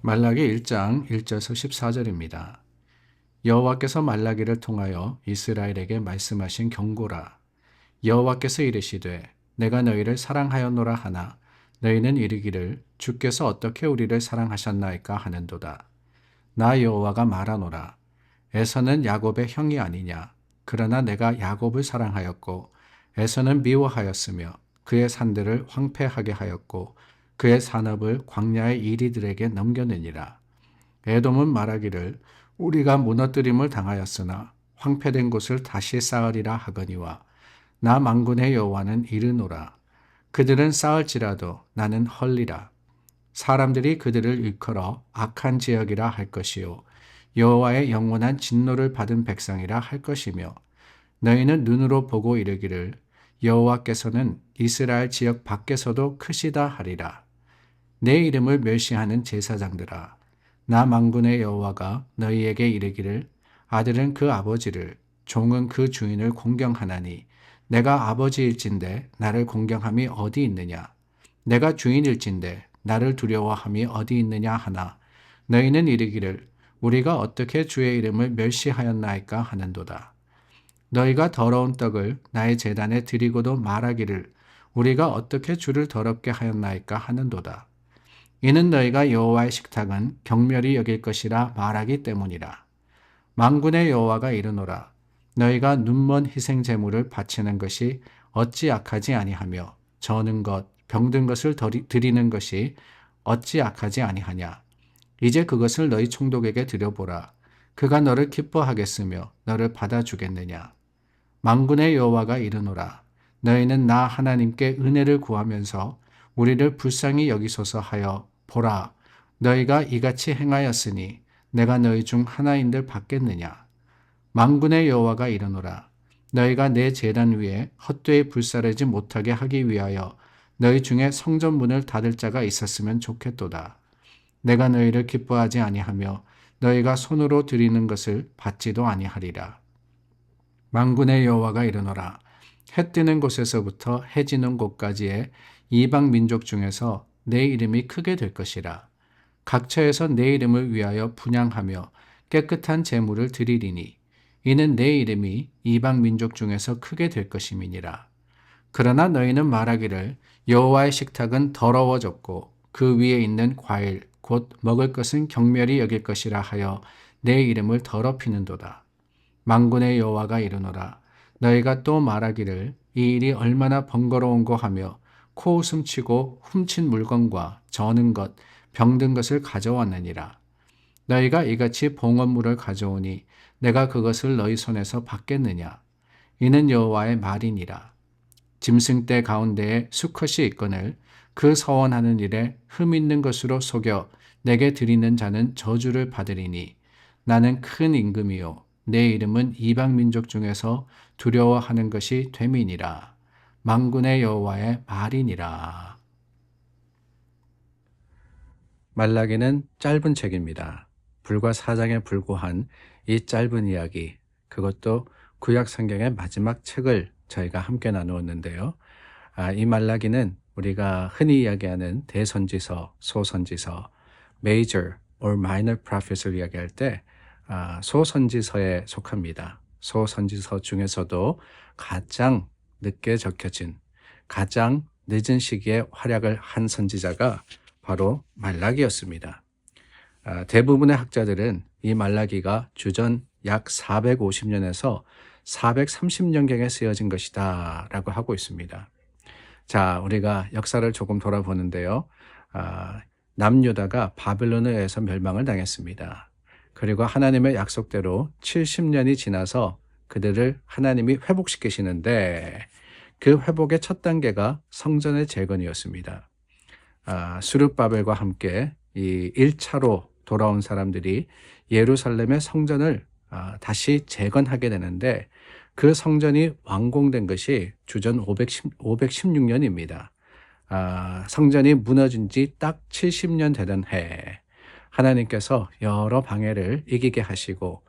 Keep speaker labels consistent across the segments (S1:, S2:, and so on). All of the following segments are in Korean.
S1: 말라기 1장 1절에서 14절입니다. 여호와께서 말라기를 통하여 이스라엘에게 말씀하신 경고라. 여호와께서 이르시되 내가 너희를 사랑하였노라 하나 너희는 이르기를 주께서 어떻게 우리를 사랑하셨나이까 하는도다. 나 여호와가 말하노라. 에서는 야곱의 형이 아니냐. 그러나 내가 야곱을 사랑하였고 에서는 미워하였으며 그의 산들을 황폐하게 하였고 그의 산업을 광야의 이리들에게 넘겨내니라. 에돔은 말하기를 우리가 무너뜨림을 당하였으나 황폐된 곳을 다시 쌓으리라 하거니와 나 만군의 여호와는 이르노라. 그들은 쌓을지라도 나는 헐리라. 사람들이 그들을 일컬어 악한 지역이라 할 것이요 여호와의 영원한 진노를 받은 백성이라 할 것이며 너희는 눈으로 보고 이르기를 여호와께서는 이스라엘 지역 밖에서도 크시다 하리라. 내 이름을 멸시하는 제사장들아 나 만군의 여호와가 너희에게 이르기를 아들은 그 아버지를 종은 그 주인을 공경하나니 내가 아버지일진데 나를 공경함이 어디 있느냐 내가 주인일진데 나를 두려워함이 어디 있느냐 하나 너희는 이르기를 우리가 어떻게 주의 이름을 멸시하였나이까 하는도다. 너희가 더러운 떡을 나의 제단에 드리고도 말하기를 우리가 어떻게 주를 더럽게 하였나이까 하는도다. 이는 너희가 여호와의 식탁은 경멸히 여길 것이라 말하기 때문이라. 만군의 여호와가 이르노라. 너희가 눈먼 희생 제물을 바치는 것이 어찌 악하지 아니하며 저는 것, 병든 것을 드리는 것이 어찌 악하지 아니하냐. 이제 그것을 너희 총독에게 드려보라. 그가 너를 기뻐하겠으며 너를 받아주겠느냐. 만군의 여호와가 이르노라. 너희는 나 하나님께 은혜를 구하면서 우리를 불쌍히 여기소서 하여 보라. 너희가 이같이 행하였으니 내가 너희 중 하나인들 받겠느냐. 만군의 여호와가 이르노라. 너희가 내 제단 위에 헛되이 불사르지 못하게 하기 위하여 너희 중에 성전 문을 닫을 자가 있었으면 좋겠도다. 내가 너희를 기뻐하지 아니하며 너희가 손으로 드리는 것을 받지도 아니하리라. 만군의 여호와가 이르노라. 해 뜨는 곳에서부터 해 지는 곳까지의 이방 민족 중에서 내 이름이 크게 될 것이라. 각처에서 내 이름을 위하여 분향하며 깨끗한 제물을 드리리니 이는 내 이름이 이방 민족 중에서 크게 될 것임이니라. 그러나 너희는 말하기를 여호와의 식탁은 더러워졌고 그 위에 있는 과일 곧 먹을 것은 경멸히 여길 것이라 하여 내 이름을 더럽히는도다. 만군의 여호와가 이르노라. 너희가 또 말하기를 이 일이 얼마나 번거로운고 하며 코웃음 치고 훔친 물건과 저는 것, 병든 것을 가져왔느니라. 너희가 이같이 봉헌물을 가져오니 내가 그것을 너희 손에서 받겠느냐. 이는 여호와의 말이니라. 짐승떼 가운데에 수컷이 있거늘 그 서원하는 일에 흠 있는 것으로 속여 내게 드리는 자는 저주를 받으리니 나는 큰 임금이요 내 이름은 이방 민족 중에서 두려워하는 것이 됨이니라. 만군의 여호와의 말이니라. 말라기는 짧은 책입니다. 불과 4장에 불과한 이 짧은 이야기, 그것도 구약 성경의 마지막 책을 저희가 함께 나누었는데요. 이 말라기는 우리가 흔히 이야기하는 대선지서, 소선지서, major or minor prophet을 이야기할 때 소선지서에 속합니다. 소선지서 중에서도 가장 늦게 적혀진, 가장 늦은 시기에 활약을 한 선지자가 바로 말라기였습니다. 대부분의 학자들은 이 말라기가 주전 약 450년에서 430년경에 쓰여진 것이다 라고 하고 있습니다. 자, 우리가 역사를 조금 돌아보는데요. 남유다가 바벨론에 의해서 멸망을 당했습니다. 그리고 하나님의 약속대로 70년이 지나서 그들을 하나님이 회복시키시는데 그 회복의 첫 단계가 성전의 재건이었습니다. 스룹바벨과 함께 이 1차로 돌아온 사람들이 예루살렘의 성전을 다시 재건하게 되는데 그 성전이 완공된 것이 주전 516년입니다. 성전이 무너진 지 딱 70년 되던 해 하나님께서 여러 방해를 이기게 하시고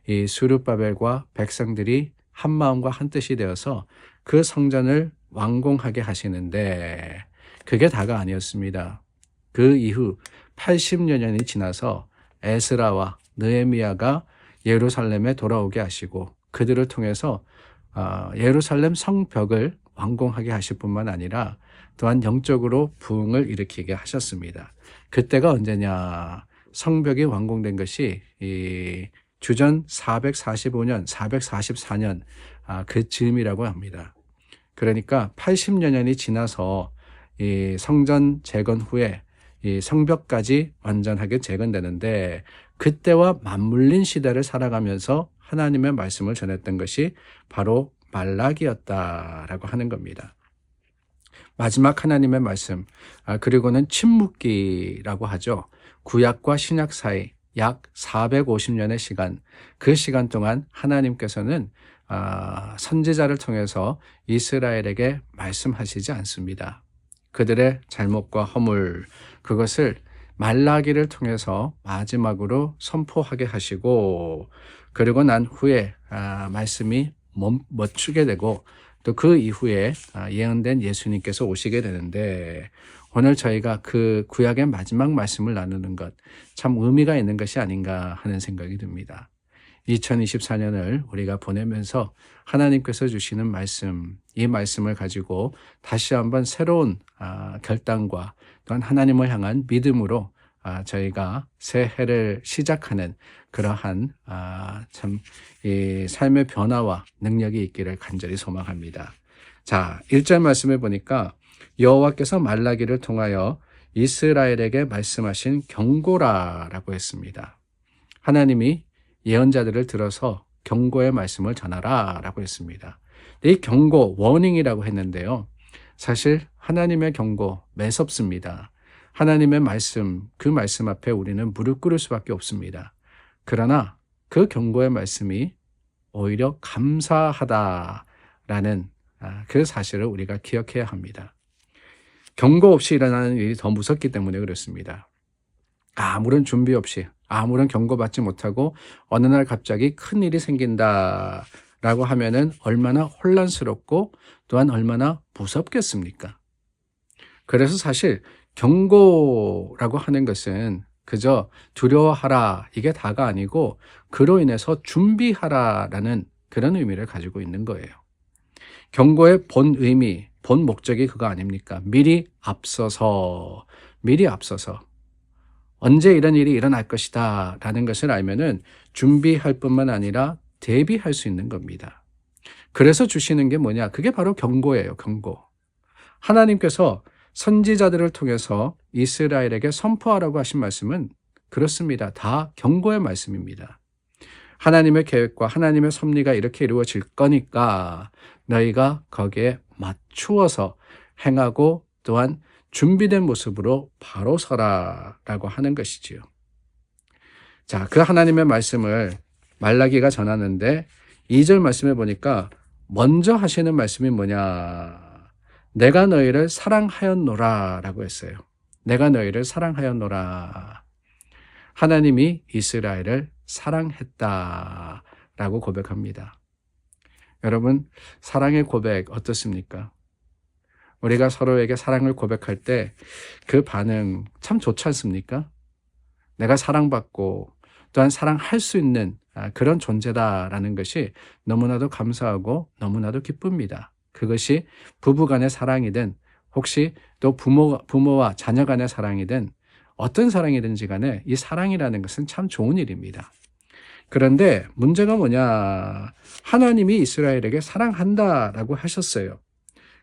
S1: 이 스룹바벨과 백성들이 한 마음과 한 뜻이 되어서 그 성전을 완공하게 하시는데 그게 다가 아니었습니다. 그 이후 80여 년이 지나서 에스라와 느헤미야가 예루살렘에 돌아오게 하시고 그들을 통해서 예루살렘 성벽을 완공하게 하실 뿐만 아니라 또한 영적으로 부흥을 일으키게 하셨습니다. 그때가 언제냐? 성벽이 완공된 것이 이 주전 445년, 444년 그 즈음이라고 합니다. 그러니까 80여 년이 지나서 이 성전 재건 후에 이 성벽까지 완전하게 재건되는데 그때와 맞물린 시대를 살아가면서 하나님의 말씀을 전했던 것이 바로 말라기였다라고 하는 겁니다. 마지막 하나님의 말씀, 그리고는 침묵기라고 하죠. 구약과 신약 사이 약 450년의 시간, 그 시간 동안 하나님께서는 선지자를 통해서 이스라엘에게 말씀하시지 않습니다. 그들의 잘못과 허물, 그것을 말라기를 통해서 마지막으로 선포하게 하시고 그리고 난 후에 말씀이 멈추게 되고 또 그 이후에 예언된 예수님께서 오시게 되는데 오늘 저희가 그 구약의 마지막 말씀을 나누는 것 참 의미가 있는 것이 아닌가 하는 생각이 듭니다. 2024년을 우리가 보내면서 하나님께서 주시는 말씀, 이 말씀을 가지고 다시 한번 새로운 결단과 또한 하나님을 향한 믿음으로 저희가 새해를 시작하는 그러한 참 이 삶의 변화와 능력이 있기를 간절히 소망합니다. 자, 1절 말씀에 보니까 여호와께서 말라기를 통하여 이스라엘에게 말씀하신 경고라라고 했습니다. 하나님이 예언자들을 들어서 경고의 말씀을 전하라라고 했습니다. 이 경고, 워닝이라고 했는데요. 사실 하나님의 경고 매섭습니다. 하나님의 말씀, 그 말씀 앞에 우리는 무릎 꿇을 수밖에 없습니다. 그러나 그 경고의 말씀이 오히려 감사하다라는 그 사실을 우리가 기억해야 합니다. 경고 없이 일어나는 일이 더 무섭기 때문에 그렇습니다. 아무런 준비 없이 아무런 경고받지 못하고 어느 날 갑자기 큰 일이 생긴다라고 하면은 얼마나 혼란스럽고 또한 얼마나 무섭겠습니까? 그래서 사실 경고라고 하는 것은 그저 두려워하라 이게 다가 아니고 그로 인해서 준비하라라는 그런 의미를 가지고 있는 거예요. 경고의 본 의미, 본 목적이 그거 아닙니까? 미리 앞서서 언제 이런 일이 일어날 것이다 라는 것을 알면은 준비할 뿐만 아니라 대비할 수 있는 겁니다. 그래서 주시는 게 뭐냐? 그게 바로 경고예요. 경고. 하나님께서 선지자들을 통해서 이스라엘에게 선포하라고 하신 말씀은 그렇습니다. 다 경고의 말씀입니다. 하나님의 계획과 하나님의 섭리가 이렇게 이루어질 거니까 너희가 거기에 맞추어서 행하고 또한 준비된 모습으로 바로 서라라고 하는 것이지요. 자, 그 하나님의 말씀을 말라기가 전하는데 2절 말씀에 보니까 먼저 하시는 말씀이 뭐냐? 내가 너희를 사랑하였노라 라고 했어요. 내가 너희를 사랑하였노라. 하나님이 이스라엘을 사랑했다 라고 고백합니다. 여러분, 사랑의 고백 어떻습니까? 우리가 서로에게 사랑을 고백할 때 그 반응 참 좋지 않습니까? 내가 사랑받고 또한 사랑할 수 있는 그런 존재다라는 것이 너무나도 감사하고 너무나도 기쁩니다. 그것이 부부 간의 사랑이든 혹시 또 부모와 자녀 간의 사랑이든 어떤 사랑이든지 간에 이 사랑이라는 것은 참 좋은 일입니다. 그런데 문제가 뭐냐? 하나님이 이스라엘에게 사랑한다라고 하셨어요.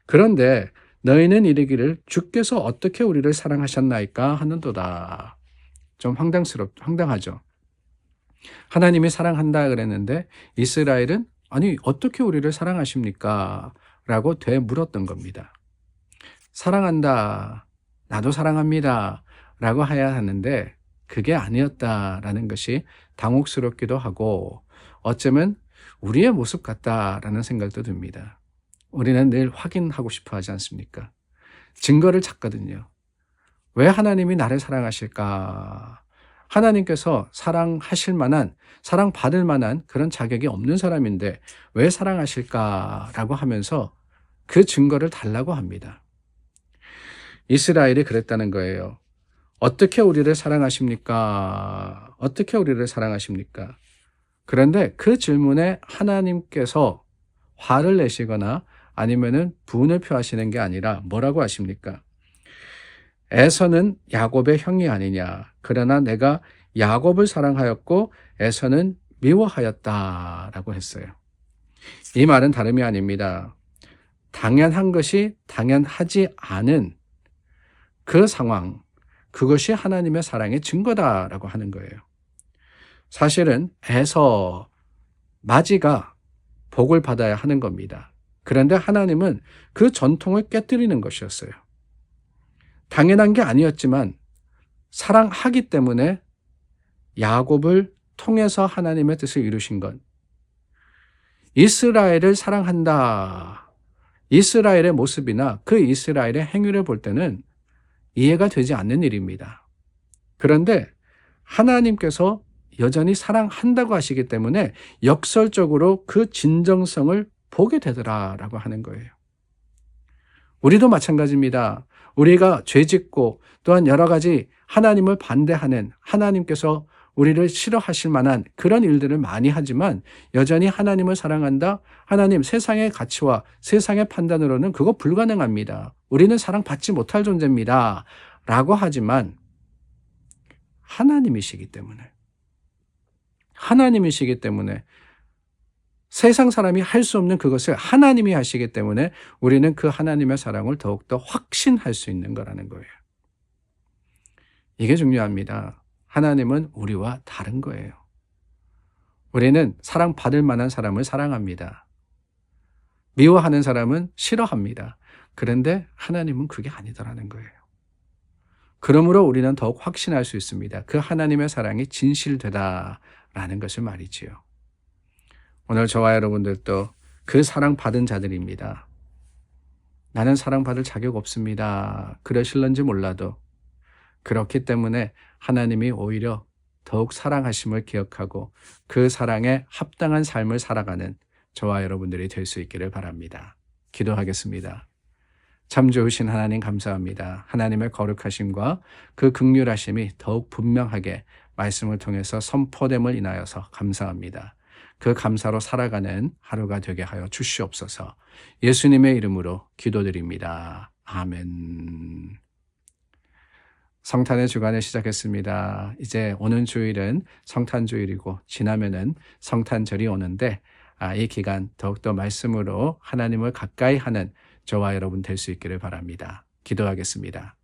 S1: 그런데 너희는 이르기를 주께서 어떻게 우리를 사랑하셨나이까 하는도다. 좀 황당하죠. 하나님이 사랑한다 그랬는데 이스라엘은 아니 어떻게 우리를 사랑하십니까? 라고 되물었던 겁니다. 사랑한다, 나도 사랑합니다 라고 해야 하는데 그게 아니었다라는 것이 당혹스럽기도 하고 어쩌면 우리의 모습 같다라는 생각도 듭니다. 우리는 늘 확인하고 싶어 하지 않습니까? 증거를 찾거든요. 왜 하나님이 나를 사랑하실까? 하나님께서 사랑하실 만한, 사랑받을 만한 그런 자격이 없는 사람인데 왜 사랑하실까라고 하면서 그 증거를 달라고 합니다. 이스라엘이 그랬다는 거예요. 어떻게 우리를 사랑하십니까? 어떻게 우리를 사랑하십니까? 그런데 그 질문에 하나님께서 화를 내시거나 아니면은 분을 표하시는 게 아니라 뭐라고 하십니까? 에서는 야곱의 형이 아니냐. 그러나 내가 야곱을 사랑하였고 에서는 미워하였다라고 했어요. 이 말은 다름이 아닙니다. 당연한 것이 당연하지 않은 그 상황, 그것이 하나님의 사랑의 증거다라고 하는 거예요. 사실은 에서 마지가 복을 받아야 하는 겁니다. 그런데 하나님은 그 전통을 깨뜨리는 것이었어요. 당연한 게 아니었지만 사랑하기 때문에 야곱을 통해서 하나님의 뜻을 이루신 것. 이스라엘을 사랑한다. 이스라엘의 모습이나 그 이스라엘의 행위를 볼 때는 이해가 되지 않는 일입니다. 그런데 하나님께서 여전히 사랑한다고 하시기 때문에 역설적으로 그 진정성을 보게 되더라라고 하는 거예요. 우리도 마찬가지입니다. 우리가 죄짓고 또한 여러 가지 하나님을 반대하는 하나님께서 우리를 싫어하실 만한 그런 일들을 많이 하지만 여전히 하나님을 사랑한다? 하나님 세상의 가치와 세상의 판단으로는 그거 불가능합니다. 우리는 사랑받지 못할 존재입니다. 라고 하지만 하나님이시기 때문에 세상 사람이 할 수 없는 그것을 하나님이 하시기 때문에 우리는 그 하나님의 사랑을 더욱더 확신할 수 있는 거라는 거예요. 이게 중요합니다. 하나님은 우리와 다른 거예요. 우리는 사랑받을 만한 사람을 사랑합니다. 미워하는 사람은 싫어합니다. 그런데 하나님은 그게 아니더라는 거예요. 그러므로 우리는 더욱 확신할 수 있습니다. 그 하나님의 사랑이 진실되다라는 것을 말이지요. 오늘 저와 여러분들도 그 사랑받은 자들입니다. 나는 사랑받을 자격 없습니다. 그러실런지 몰라도 그렇기 때문에 하나님이 오히려 더욱 사랑하심을 기억하고 그 사랑에 합당한 삶을 살아가는 저와 여러분들이 될 수 있기를 바랍니다. 기도하겠습니다. 참 좋으신 하나님 감사합니다. 하나님의 거룩하심과 그 긍휼하심이 더욱 분명하게 말씀을 통해서 선포됨을 인하여서 감사합니다. 그 감사로 살아가는 하루가 되게 하여 주시옵소서. 예수님의 이름으로 기도드립니다. 아멘. 성탄의 주간을 시작했습니다. 이제 오는 주일은 성탄주일이고 지나면은 성탄절이 오는데 이 기간 더욱더 말씀으로 하나님을 가까이 하는 저와 여러분 될 수 있기를 바랍니다. 기도하겠습니다.